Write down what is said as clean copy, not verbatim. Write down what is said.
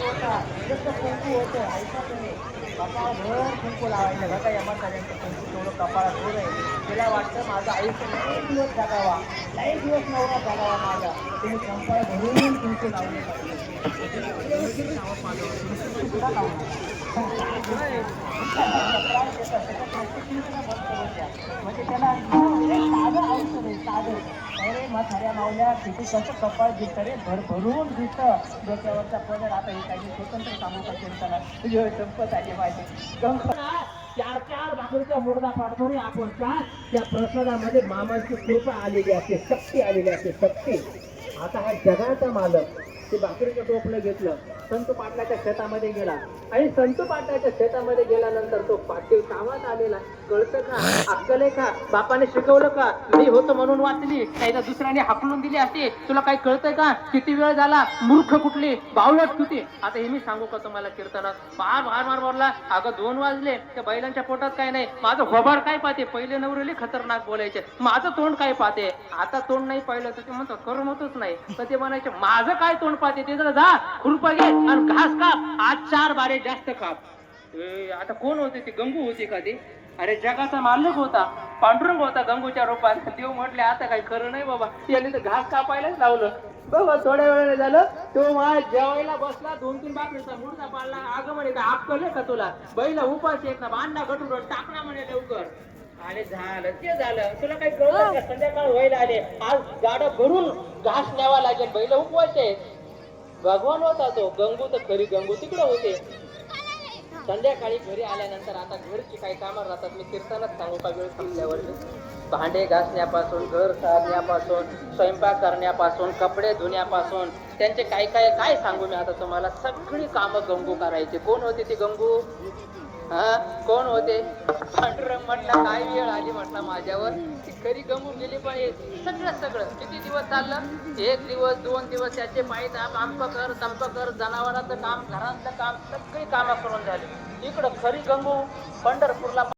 होता जसं कुंकू होतं ऐका तुम्ही कपाळभर कुंकू लावायचं बघा यमाचार्यांचं कुंकू तेवढं कपाळात दूर आहे. तिला वाटतं माझं आयुष्य लई दिवस जगावा, लई दिवस नवरा जगावा माझा. तुम्ही कपाळ भरून कुंकू लावले पाहिजे. तुम्ही किती नावं पाठवा तुम्ही कुंकू सुद्धा लावणार त्रास देतात त्याच्यात नैतिकतेला बंद करून द्या. म्हणजे त्याला साधं आयुष्य नाही साधं. अरे म्हाताऱ्या मावल्या किती कसं कपाळ दिसतं रे भरभरून दिसतं डोक्यावरचा पदर. आता हे काही स्वतंत्र सांगू का कीर्तना तुझी संपत आली माझी चार चार भाकरीचा मुर्दा पाडतो रे आपण का त्या प्रसादामध्ये मामाची कृपा आलेली असते, शक्ती आलेली असते, शक्ती. आता हा जगाचा मालक ते भाकरीचं टोपलं घेतलं, संत पाटलाच्या शेतामध्ये गेला आणि संत पाटलाच्या शेतामध्ये गेल्यानंतर तो पाटील कामात आलेला. कळतं का, अक्कल आहे का, बापाने शिकवलं का, मी होतो म्हणून वाचली नाही तर दुसऱ्याने हाकलून दिली असते. तुला काही कळतंय का, किती वेळ झाला, मूर्ख कुठली, बावळट कुठे. आता हे मी सांगू का तुम्हाला कीर्तनात फार भार मार मारला. अगं 2 वाजले त्या बैलांच्या पोटात काय नाही, माझं होबार काय पाहते. पहिले नवरेले खतरनाक बोलायचे, माझं तोंड काय पाहते. आता तोंड नाही पाहिलं तर ते म्हणतो करमतच नाही, तर ते म्हणायचे माझं काय तोंड पाहते. ते जरा जा खुरपा घे आणि घास काप, आज 4 बारे जास्त काप. आता कोण होते ते, गंगू होते का ते. अरे जगाचा मालक होता, पांडुरंग होता गंगूच्या रूपात. देव म्हटले आता काही खरं नाही बाबा, याने तर घास कापायलाच लावलं. बाबा थोड्या वेळाने झालं तो माझ्या जेवायला बसला, 2-3 भाकरीचा मुर्दा पाडला. अगं म्हणे का अक्कल का तुला, बैला उपाशी येत ना, बांधा गटून टाकला म्हणे लवकर. आणि झालं ते झालं, तुला काही कळलं का, संध्याकाळ व्हायला आले, आज गाडं भरून घास न्यावा लागेल, बैल उपवास आहेत. भगवान होता तो गंगू, तर खरी गंगू तिकडे होते. संध्याकाळी घरी आल्यानंतर आता घरची काही कामं राहतात, मी कीर्तनात सांगू का वेळ संपल्यावर. भांडे घासण्यापासून, घर सारण्यापासून, स्वयंपाक करण्यापासून, कपडे धुण्यापासून, त्यांचे काय सांगू मी आता तुम्हाला. सगळी कामं गंगू करायची. कोण होते ते गंगू, हा कोण होते. पांडुरंग म्हटलं काय वेळ आली म्हटलं माझ्यावर, ती खरी गंगून गेली. पण सगळं किती दिवस चाललं, 1 दिवस 2 दिवस त्याचे पायी दाब, आंप कर तंप कर, जनावरांचं काम, घरातलं काम, सगळी कामं करून झाली. इकडं खरी गंगू पंढरपूरला